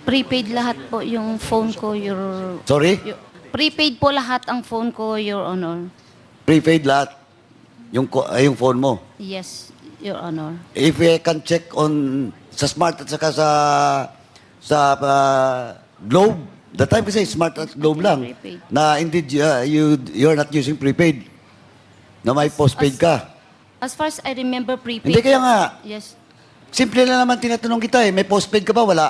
Prepaid lahat po yung phone ko, Sorry? prepaid po lahat ang phone ko, Your Honor. Prepaid lahat. Yung phone mo. Yes, Your Honor. If I can check on sa Smart at saka sa Globe, the time kasi Smart at Globe lang. Prepaid. Na indeed you're not using prepaid. Na may postpaid ka. As far as I remember, prepaid. Hindi kaya nga. Yes. Simple na naman tinatanong kita eh. May postpaid ka ba? Wala.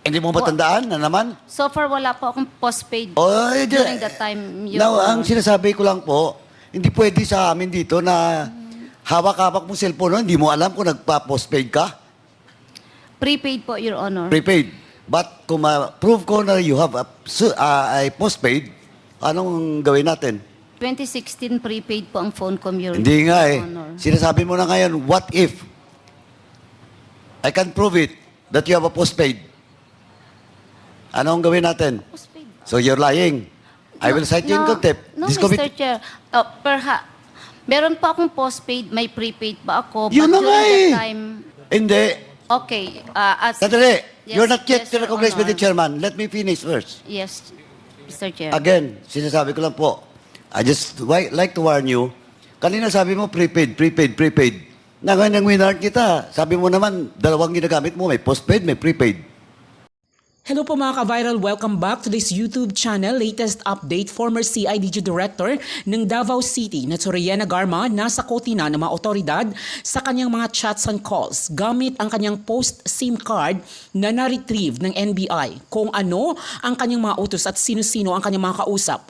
Hindi mo matandaan na naman? So far, wala po akong postpaid Oh, during that time, Your Now, Honor. ang sinasabi ko lang po, hindi pwede sa amin dito na hawak-hawak mong cellphone, hindi mo alam kung nagpa-postpaid ka. Prepaid po, Your Honor. Prepaid. But kung ma-prove ko na you have a postpaid, anong gawin natin? 2016 prepaid po ang phone ko, Your Hindi nga eh. Honor. Sinasabi mo na ngayon, what if I can prove it that you have a postpaid? Anong gawin natin? Postpaid. So you're lying. I will cite you in contempt. No, This Mr. Chair. Meron pa akong postpaid, may prepaid pa ako. Yun na but nga during eh. that time, Hindi. okay. Sandali. Yes, You're not yet yes, Your recognized by the Honor. chairman. Let me finish first. Yes, Mr. Chair. Again, sinasabi ko lang po, I just like to warn you, kanina sabi mo prepaid. Na ngayon nang winard kita, sabi mo naman, dalawang ginagamit mo, may postpaid, may prepaid. Hello po mga ka-viral, welcome back to this YouTube channel. Latest update, former CIDG Director ng Davao City na si Royina Garma nasa kote na ng mga otoridad sa kanyang mga chats and calls gamit ang kanyang post-SIM card na na-retrieve ng NBI kung ano ang kanyang mga utos at sino-sino ang kanyang mga kausap.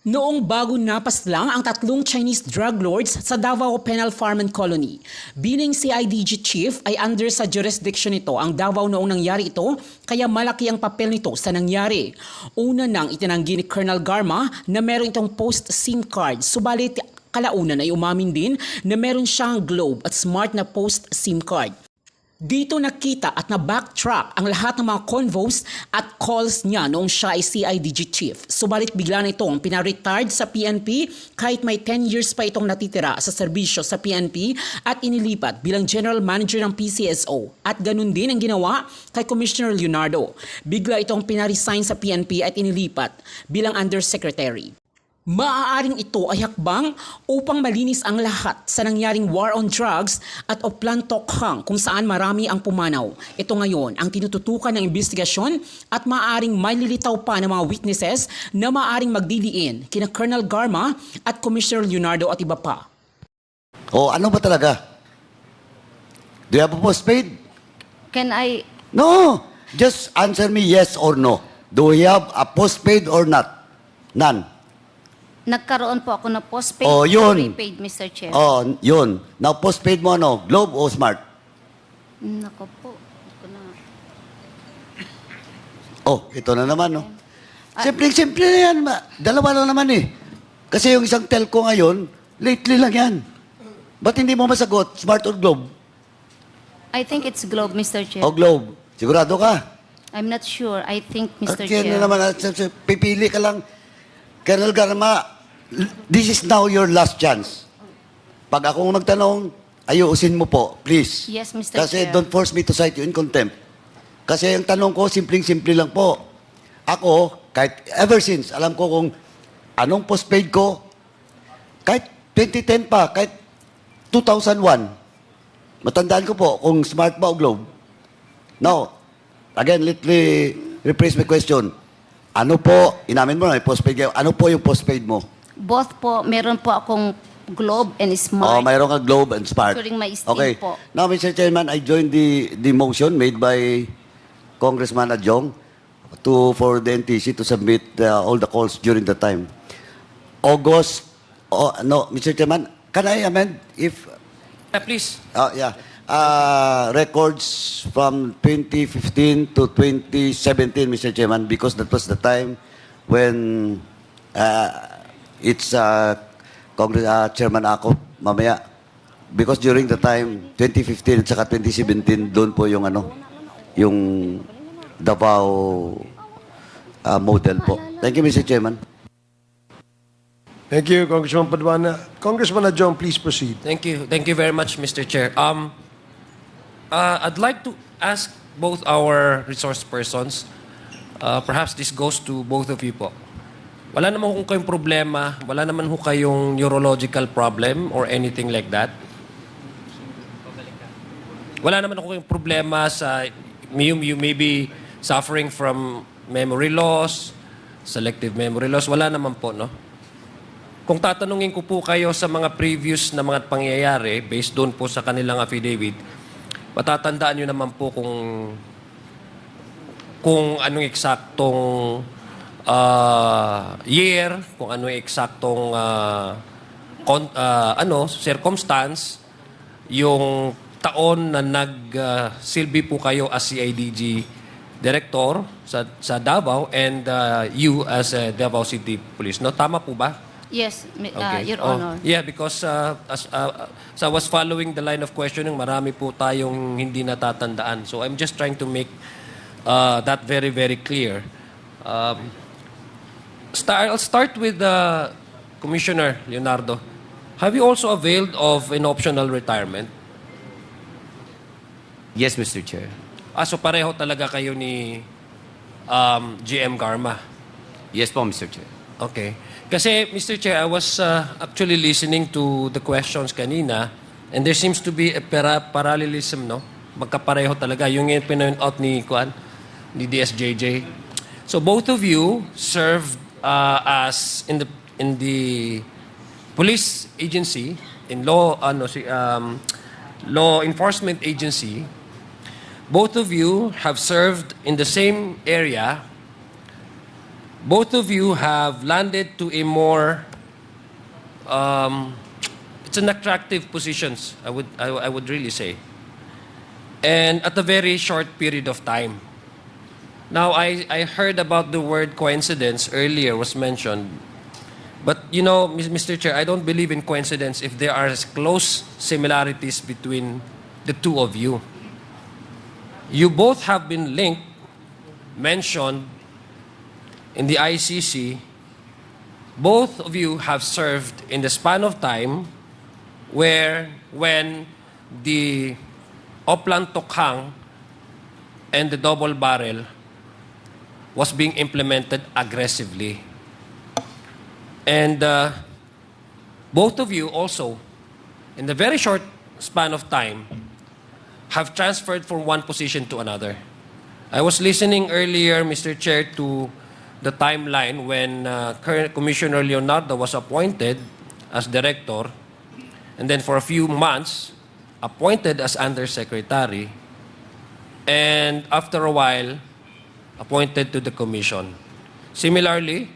Noong bago napas lang ang tatlong Chinese drug lords sa Davao Penal Farm and Colony. Bining CIDG chief ay under sa jurisdiction nito ang Davao noong nangyari ito, kaya malaki ang papel nito sa nangyari. Una nang itinanggi ni Colonel Garma na meron itong post-SIM card, subalit kalaunan ay umamin din na meron siyang Globe at Smart na post-SIM card. Dito nakita at na-backtrack ang lahat ng mga convos at calls niya noong siya ay CIDG chief. Subalit bigla na itong pina-retired sa PNP kahit may 10 years pa itong natitira sa serbisyo sa PNP at inilipat bilang general manager ng PCSO. At ganun din ang ginawa kay Commissioner Leonardo. Bigla itong pina-resign sa PNP at inilipat bilang undersecretary. Maaaring ito ay hakbang upang malinis ang lahat sa nangyaring war on drugs at Oplan Tokhang kung saan marami ang pumanaw. Ito ngayon ang tinututukan ng investigasyon at maaaring maililitaw pa ng mga witnesses na maaaring magdidiin kina Colonel Garma at Commissioner Leonardo at iba pa. O ano ba talaga? Do you have a postpaid? Can I... No. Just answer me yes or no. Do you have a postpaid or not? None. Nagkaroon po ako ng postpaid Oh, at yun. prepaid, Mr. Chair. Oh, yun. Now, postpaid mo ano? Globe o Smart? Nako po. Hindi ko na... Oh, ito na naman, no? Simple na yan. Dalawa lang naman eh. Kasi yung isang telco ngayon, lately lang yan. Ba't hindi mo masagot? Smart or Globe? I think it's Globe, Mr. Chair. O Globe? Sigurado ka? I'm not sure. I think, Mr. Kaya Chair. na naman, pipili ka lang. Colonel Garma, this is now your last chance. Pag akong magtanong, ayusin mo po, please. Yes, Mr. Kasi Chair. don't force me to cite you in contempt. Kasi ang tanong ko, simpleng-simple lang po. Ako, kahit ever since, alam ko kung anong postpaid ko, kahit 2010 pa, kahit 2001, matandaan ko po kung Smart ba o Globe. Now, again, let me rephrase my question. Ano po, inamin mo na, may postpaid kayo. Ano po yung postpaid mo? Both po, meron po akong Globe and Oh, Smart. mayroon ka Globe and Smart. During my stay Okay. po. Now, Mr. Chairman, I joined the motion made by Congressman Adjong for the NTC to submit all the calls during the time. August, no, Mr. Chairman, can I amend if... Please. Yeah. Records from 2015 to 2017, Mr. Chairman, because that was the time when it's Congress Chairman ako mamaya. Because during the time 2015 at saka 2017 doon po yung yung Davao model po. Thank you, Mr. Chairman. Thank you, Congressman Paduana. Congressman Adjong, please proceed. Thank you. Thank you very much, Mr. Chair. I'd like to ask both our resource persons. Perhaps this goes to both of you po. Wala naman kung kayong problema, wala naman ho kayong neurological problem or anything like that. Wala naman kung kayong problema sa you may be suffering from memory loss, selective memory loss. Wala naman po, no? Kung tatanungin ko po kayo sa mga previous na mga pangyayari, based doon po sa kanilang affidavit, matatandaan nyo naman po kung anong eksaktong year, kung anong eksaktong circumstance, yung taon na nagsilbi po kayo as CIDG Director sa Davao and you as Davao City Police. No? Tama po ba? Yes, Okay. Your Honor. Yeah, because as I was following the line of questioning, marami po tayong hindi natatandaan. So I'm just trying to make that very, very clear. I'll start with Commissioner Leonardo. Have you also availed of an optional retirement? Yes, Mr. Chair. So pareho talaga kayo ni GM Garma. Yes po, Mr. Chair. Okay. Kasi, Mr. Chair, I was actually listening to the questions kanina and there seems to be a parallelism, no? Magkapareho talaga. Yung pinoint out ni DSJJ. So both of you served as in the police agency, in law enforcement agency. Both of you have served in the same area. Both of you have landed to a more it's an attractive positions, I would really say. And at a very short period of time. Now, I heard about the word coincidence earlier was mentioned. But, you know, Mr. Chair, I don't believe in coincidence if there are close similarities between the two of you. You both have been linked, mentioned in the ICC. Both of you have served in the span of time when the Oplan Tokhang and the double barrel was being implemented aggressively. And both of you also, in the very short span of time, have transferred from one position to another. I was listening earlier, Mr. Chair, to the timeline when current Commissioner Leonardo was appointed as director, and then for a few months, appointed as undersecretary, and after a while, appointed to the commission. Similarly,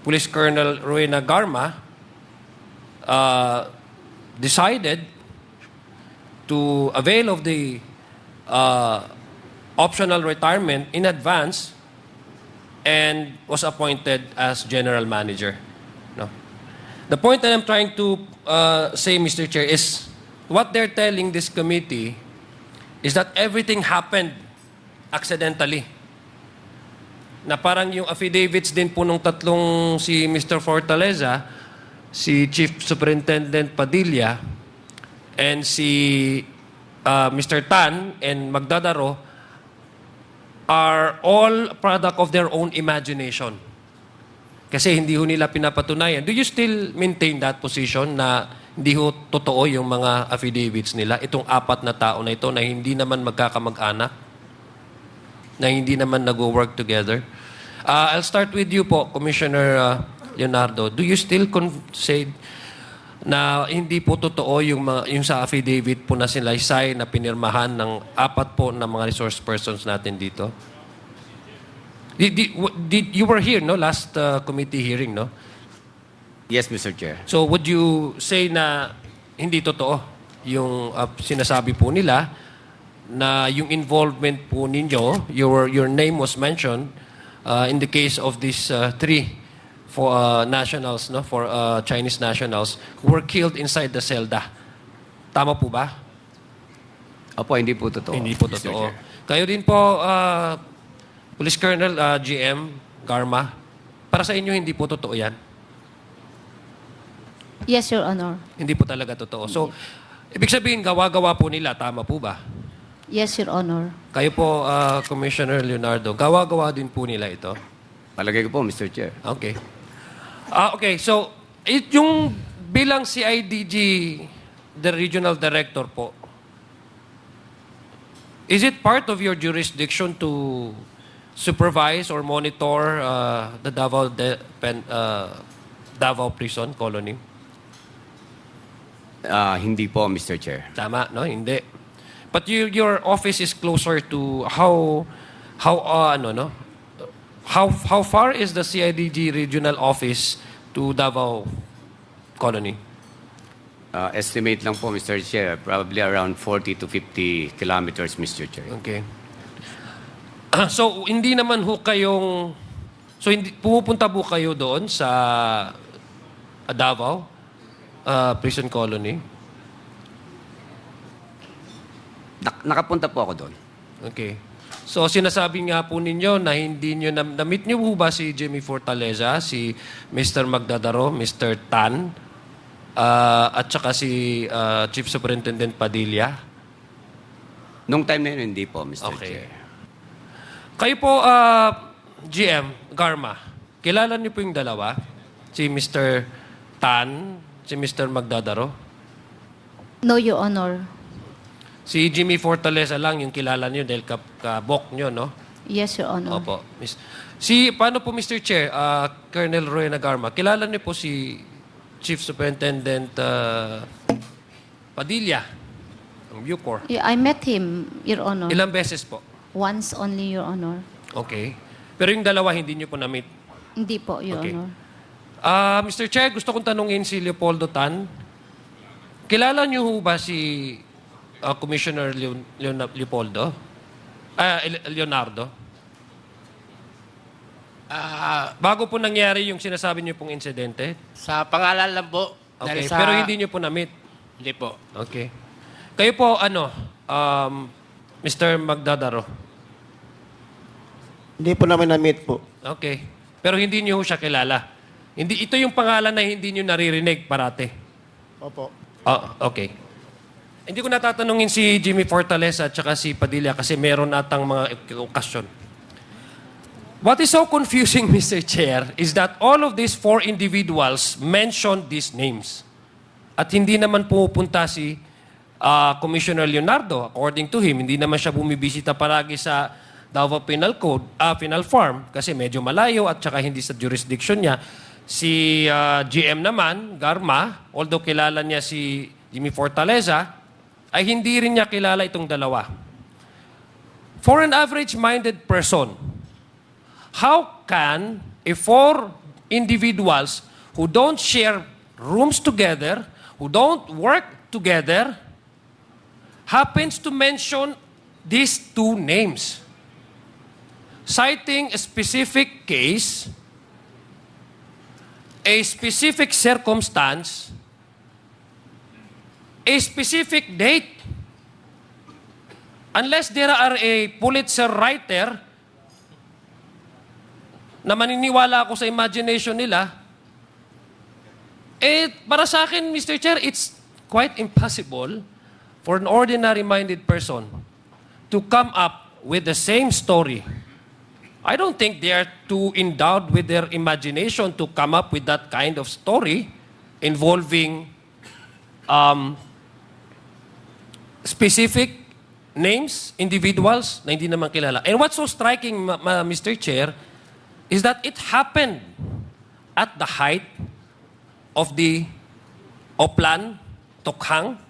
Police Colonel Royina Garma decided to avail of the optional retirement in advance and was appointed as general manager. No. The point that I'm trying to say, Mr. Chair, is what they're telling this committee is that everything happened accidentally. Na parang yung affidavits din po nung tatlong si Mr. Fortaleza, si Chief Superintendent Padilla, and si Mr. Tan and Magdadaro are all product of their own imagination. Kasi hindi ho nila pinapatunayan. Do you still maintain that position na hindi ho totoo yung mga affidavits nila? Itong apat na tao na ito na hindi naman magkakamag-anak? Na hindi naman nag-work together? I'll start with you po, Commissioner Leonardo. Do you still say na hindi po totoo yung sa affidavit po na sinalaysay na pinirmahan ng apat po na mga resource persons natin dito? You were here, no? Last committee hearing, no? Yes, Mr. Chair. So would you say na hindi totoo yung sinasabi po nila na yung involvement po ninyo, your name was mentioned in the case of these three for nationals, no, for Chinese nationals who were killed inside the selda. Tama po ba? Opo, hindi po totoo. Hindi po Mr. totoo. Chair. Kayo din po, Police Colonel GM Garma, para sa inyo hindi po totoo yan? Yes, Your Honor. Hindi po talaga totoo. So, Ibig sabihin, gawa-gawa po nila. Tama po ba? Yes, Your Honor. Kayo po, Commissioner Leonardo, gawa-gawa din po nila ito? Palagay ko po, Mr. Chair. Okay. Okay, so, yung bilang CIDG, the regional director po, is it part of your jurisdiction to supervise or monitor the Davao Prison Colony? Hindi po, Mr. Chair. Tama, no? Hindi. But your office is closer to how far is the CIDG regional office to Davao Colony? Estimate lang po, Mr. Chair. Probably around 40 to 50 kilometers, Mr. Chair. Okay. So, hindi naman ho kayong... So, hindi, pumupunta po kayo doon sa Davao Prison Colony? Nakapunta po ako doon. Okay. So, sinasabi nga po ninyo na hindi nyo... Na-meet nyo po ba si Jimmy Fortaleza, si Mr. Magdadaro, Mr. Tan, at saka si Chief Superintendent Padilla? Nung time na yun, hindi po, Mr. Okay. Chair. Kayo po, GM, Garma, kilala niyo po yung dalawa? Si Mr. Tan, si Mr. Magdadaro? No, Your Honor. Si Jimmy Fortaleza lang yung kilala niyo dahil kabok niyo, no? Yes, Your Honor. Opo. Paano po, Mr. Chair, Colonel Royina Garma, kilala niyo po si Chief Superintendent Padilla, ng Bucor? Yeah, I met him, Your Honor. Ilang beses po? Once only, Your Honor. Okay. Pero yung dalawa, hindi niyo po na-meet? Hindi po, Your Okay. Honor. Mr. Chair, gusto kong tanungin si Leopoldo Tan. Kilala niyo ho ba si Commissioner Leopoldo? Leonardo? Bago po nangyari yung sinasabi niyo pong insidente? Sa pangalan lang po. Okay. Dahil sa... Pero hindi niyo po na-meet? Hindi po. Okay. Kayo po, Mr. Magdadaro? Hindi po namin na-meet po. Okay. Pero hindi niyo ho siya kilala? Ito yung pangalan na hindi niyo naririnig parate? Opo. Okay. Hindi ko natatanungin si Jimmy Fortaleza at saka si Padilla kasi meron atang mga okasyon. What is so confusing, Mr. Chair, is that all of these four individuals mentioned these names. At hindi naman pumupunta si Commissioner Leonardo. According to him, hindi naman siya bumibisita palagi sa Davao Penal Code, Penal Farm, kasi medyo malayo at saka hindi sa jurisdiction niya. Si GM naman, Garma, although kilala niya si Jimmy Fortaleza, ay hindi rin niya kilala itong dalawa. For an average-minded person, how can four individuals who don't share rooms together, who don't work together, happens to mention these two names? Citing a specific case, a specific circumstance, a specific date. Unless there are a Pulitzer writer na maniniwala ako sa imagination nila, para sa akin, Mr. Chair, it's quite impossible for an ordinary-minded person to come up with the same story. I don't think they are too endowed with their imagination to come up with that kind of story involving specific names, individuals na hindi naman kilala. And what's so striking, Mr. Chair, is that it happened at the height of the Oplan, Tokhang,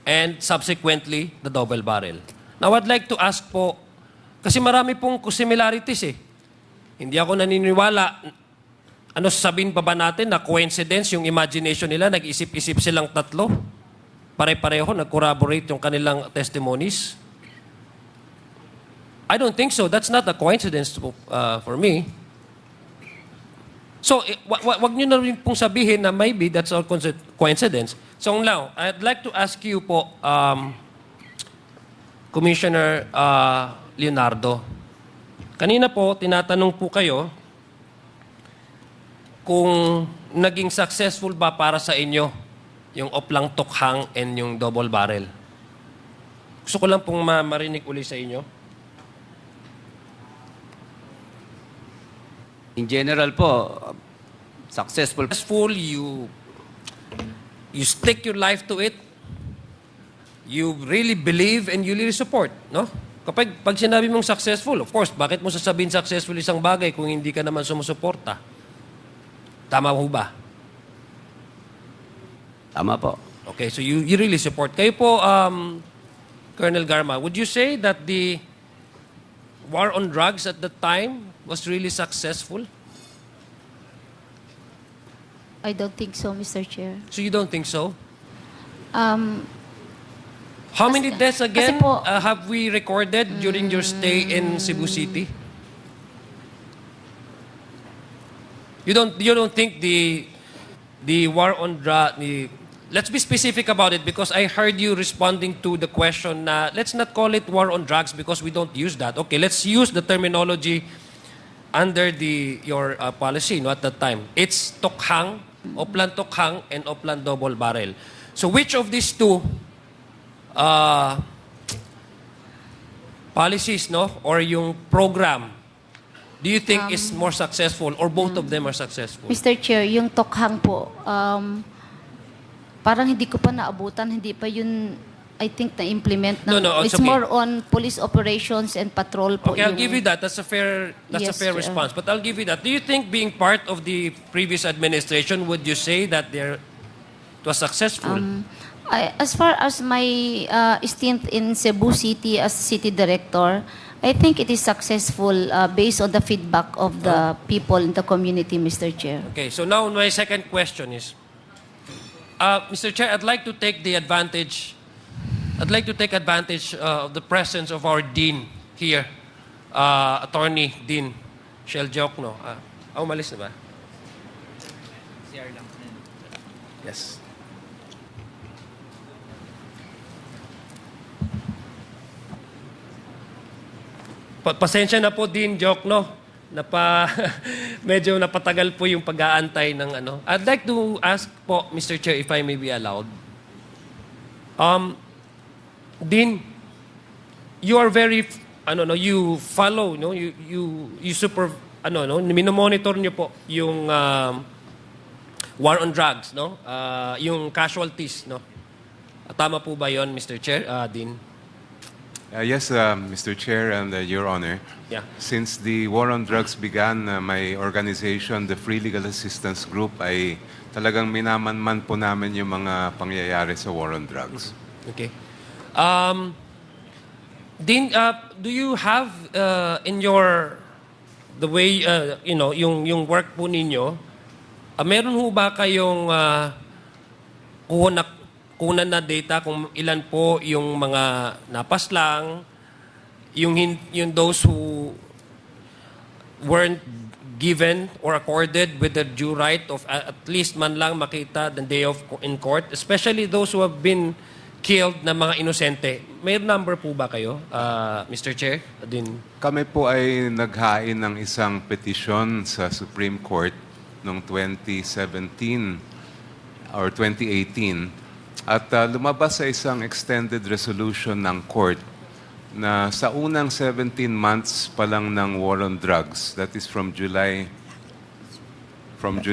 and subsequently the double barrel. Now, I'd like to ask po, kasi marami pong similarities eh. Hindi ako naniniwala. Ano sasabihin pa ba natin na coincidence yung imagination nila, nag-isip-isip silang tatlo? Pare-pareho, nag-corroborate yung kanilang testimonies? I don't think so. That's not a coincidence for me. So, wag nyo na rin pong sabihin na maybe that's all coincidence. So now, I'd like to ask you po, Commissioner Leonardo, kanina po, tinatanong po kayo kung naging successful ba para sa inyo yung oplang tukhang and yung double barrel. Gusto ko lang pong marinig uli sa inyo. In general po, successful. Successful, you stick your life to it. You really believe and you really support, no? Pag sinabi mong successful, of course, bakit mo sasabihin successful isang bagay kung hindi ka naman sumusuporta? Tama ho ba? Tama po. Okay, so you really support. Kayo po, Colonel Garma, would you say that the war on drugs at the time was really successful? I don't think so, Mr. Chair. So you don't think so? Um, How many deaths again kasi po- have we recorded during your stay in Cebu City? You don't think the war on drugs, let's be specific about it because I heard you responding to the question na let's not call it war on drugs because we don't use that. Okay, let's use the terminology under your policy at that time. It's tokhang, oplan tokhang, and oplan double barrel. So which of these two policies, no, or yung program, do you think is more successful or both of them are successful? Mr. Chair, yung tokhang po, parang hindi ko pa naabutan, hindi pa yun, I think, na-implement. No, it's it's okay. more on police operations and patrol po. Okay, I'll give you that. That's a fair Yes, fair Chair. response. But I'll give you that. Do you think being part of the previous administration, would you say that it was successful? As far as my stint in Cebu City as city director, I think it is successful based on the feedback of the people in the community, Mr. Chair. Okay, so now my second question is, Mr. Chair, I'd like to take advantage of the presence of our Dean here, Attorney Dean Shell Jokno. Umalis na ba? Yes. Pasensya na po din, Jokno. Medyo napatagal po yung pag-aantay ng ano. I'd like to ask po, Mr. Chair, if I may be allowed. Dean, you are very, you follow, no? You minomonitor niyo po yung war on drugs, no? Yung casualties, no? Tama po ba 'yon, Mr. Chair, Dean? Yes, Mr. Chair and Your Honor. Yeah. Since the war on drugs began, my organization, the Free Legal Assistance Group, ay talagang minamanman po namin yung mga pangyayari sa war on drugs. Okay. Dean, do you have in the way yung work po ninyo, meron ho ba kayong kunan na data kung ilan po yung mga napaslang, yung those who weren't given or accorded with the due right of at least man lang makita the day of in court, especially those who have been killed na mga inosente. May number po ba kayo, Mr. Chair? Din. Kami po ay naghain ng isang petisyon sa Supreme Court noong 2017 or 2018 at lumabas sa isang extended resolution ng court na sa unang 17 months pa lang ng war on drugs, that is from July 1,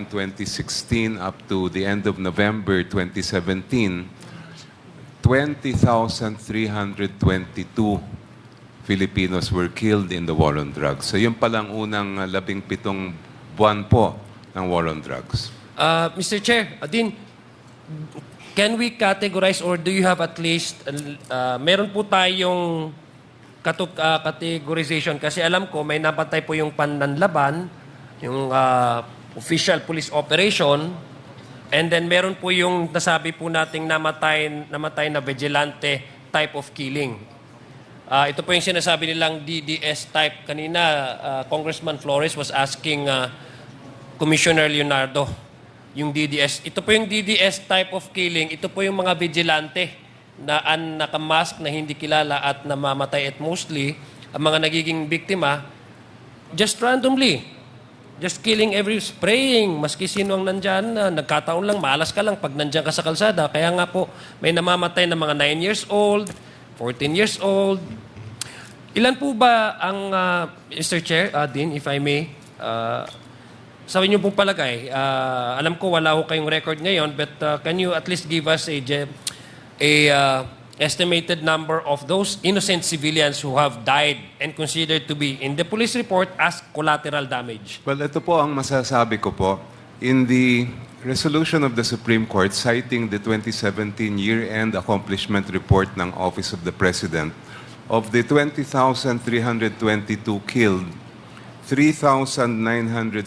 2016 up to the end of November 2017, 20,322 Filipinos were killed in the war on drugs. So yun palang unang 17 buwan po ng war on drugs. Mr. Chair, Dean, can we categorize or do you have at least, meron po tayong categorization kasi alam ko may napatay po yung pananlaban, yung official police operation, and then meron po yung nasabi po nating namatay na vigilante type of killing. Ito po yung sinasabi nilang DDS type. Kanina, Congressman Flores was asking Commissioner Leonardo, yung DDS. Ito po yung DDS type of killing. Ito po yung mga vigilante na nakamask na hindi kilala at namamatay at mostly ang mga nagiging biktima just randomly. Just killing every spraying, maski sino ang nandyan, nagkataon lang, malas ka lang pag nandyan ka sa kalsada. Kaya nga po, may namamatay na mga 9 years old, 14 years old. Ilan po ba ang, Mr. Chair, Dean, if I may, sa inyo pong palagay, alam ko wala ko kayong record ngayon, but can you at least give us a estimated number of those innocent civilians who have died and considered to be in the police report as collateral damage? Well, ito po ang masasabi ko po. In the resolution of the Supreme Court citing the 2017 year-end accomplishment report ng Office of the President, of the 20,322 killed, 3,967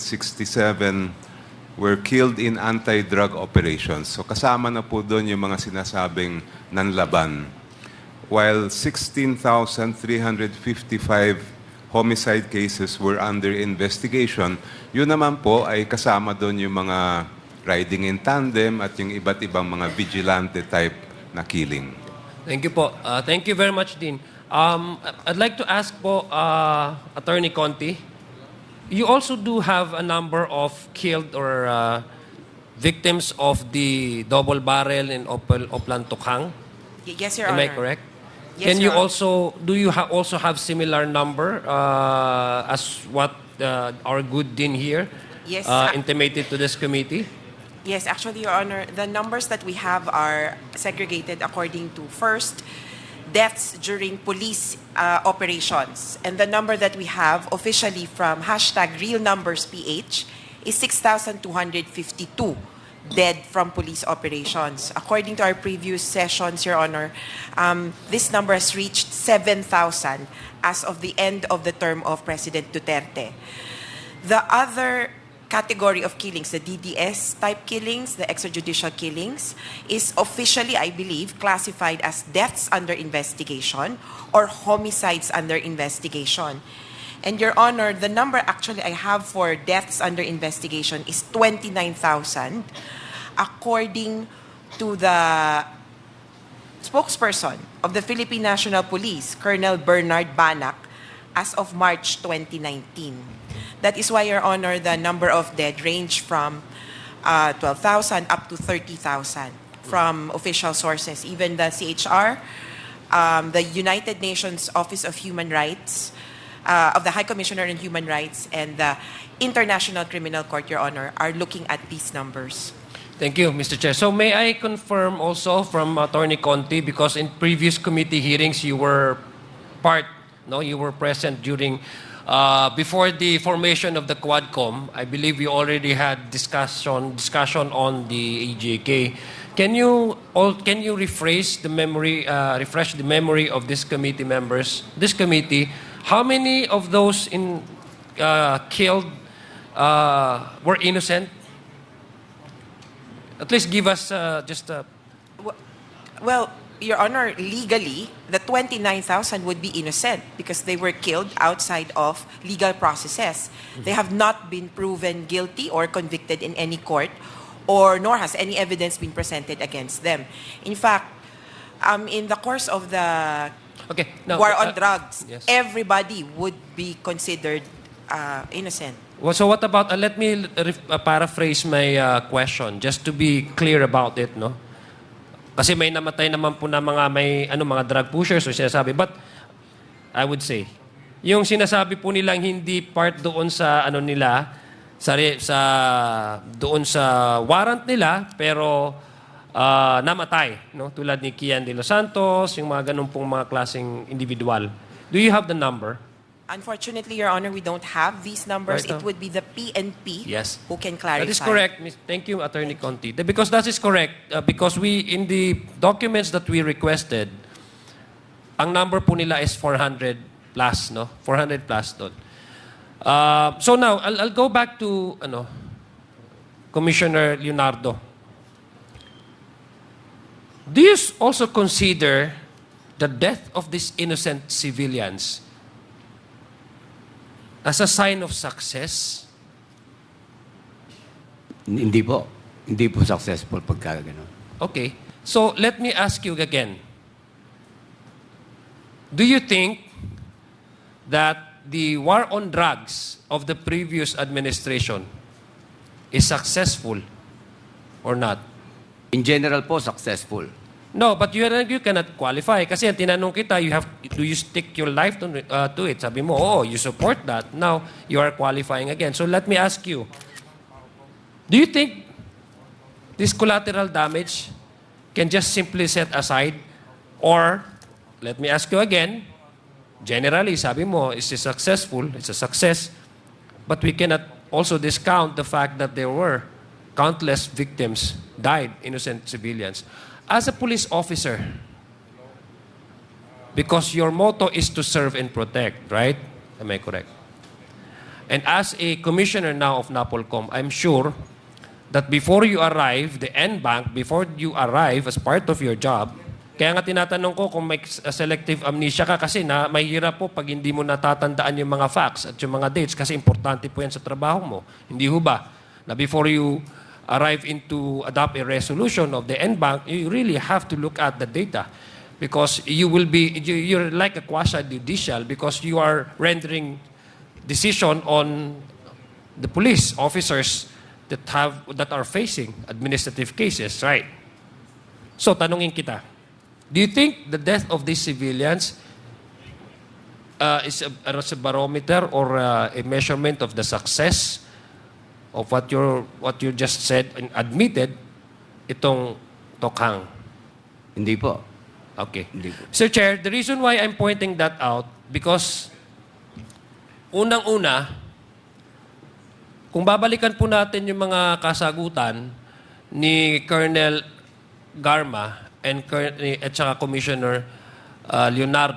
were killed in anti-drug operations. So kasama na po doon yung mga sinasabing nanlaban. While 16,355 homicide cases were under investigation, yun naman po ay kasama doon yung mga riding in tandem at yung iba't ibang mga vigilante type na killing. Thank you po. Thank you very much, Dean. I'd like to ask po, Attorney Conti, you also do have a number of killed or victims of the double barrel in Oplan Tukhang. Yes, Your Am Honor. I correct? Yes, Can you Your Honor. also, do you also have similar number as what our good Dean here Yes, intimated to this committee? Yes, actually, Your Honor, the numbers that we have are segregated according to, first, deaths during police operations. And the number that we have officially from #RealNumbersPH is 6,252 dead from police operations. According to our previous sessions, Your Honor, this number has reached 7,000 as of the end of the term of President Duterte. The other category of killings, the DDS type killings, the extrajudicial killings, is officially, I believe, classified as deaths under investigation or homicides under investigation. And Your Honor, the number actually I have for deaths under investigation is 29,000, according to the spokesperson of the Philippine National Police, Colonel Bernard Banac, as of March 2019. That is why, Your Honor, the number of dead range from 12,000 up to 30,000 from official sources. Even the CHR, the United Nations Office of Human Rights, of the High Commissioner on Human Rights, and the International Criminal Court, Your Honor, are looking at these numbers. Thank you, Mr. Chair. So may I confirm also from Attorney Conti, because in previous committee hearings you were you were present during before the formation of the Quadcom. I believe you already had discussion on the AJK. Can you refresh the memory of this committee members? This committee, how many of those killed were innocent? At least give us just a... Well, Your Honor, legally, the 29,000 would be innocent because they were killed outside of legal processes. They have not been proven guilty or convicted in any court, nor has any evidence been presented against them. In fact, in the course of the war on drugs, yes. everybody would be considered innocent. Well, so what about, let me paraphrase my question just to be clear about it, no? Kasi may namatay naman po na mga drug pushers o sinasabi. But I would say, yung sinasabi po nilang hindi part doon sa doon sa warrant nila pero namatay, no? Tulad ni Kian de los Santos, yung mga ganun pong mga klaseng individual. Do you have the number? Unfortunately, Your Honor, we don't have these numbers. Right, it would be the PNP Yes. who can clarify. That is correct. Thank you, Attorney Conti. Because that is correct. Because in the documents that we requested, ang number po nila is 400 plus, no? 400 plus doon. So now, I'll go back to Commissioner Leonardo. Do you also consider the death of these innocent civilians as a sign of success? Hindi po. Hindi po successful pagka gano'n. Okay. So, let me ask you again. Do you think that the war on drugs of the previous administration is successful or not? In general po, successful. No, but you cannot qualify. Kasi ang tinanong kita, do you stick your life to it? Sabi mo, oh, you support that. Now, you are qualifying again. So let me ask you, do you think this collateral damage can just simply set aside? Or, let me ask you again, generally, sabi mo, it's a success, but we cannot also discount the fact that there were countless victims, died, innocent civilians. As a police officer, because your motto is to serve and protect, right? Am I correct? And as a commissioner now of NAPOLCOM, I'm sure that before you arrive, the NBank, before you arrive as part of your job, kaya nga tinatanong ko kung may selective amnesia ka kasi na mahirap po pag hindi mo natatandaan yung mga facts at yung mga dates kasi importante po yan sa trabaho mo. Hindi ho ba? Na before you arrive into adopt a resolution of the NBank, you really have to look at the data because you're like a quasi-judicial because you are rendering decision on the police officers that are facing administrative cases, right? So, tanungin kita, do you think the death of these civilians is a barometer or a measurement of the success of what you just said and admitted itong tokhang? Hindi po. Okay. Hindi po. Sir Chair, the reason why I'm pointing that out because unang-una, kung babalikan po natin yung mga kasagutan ni Colonel Garma at saka Commissioner Leonardo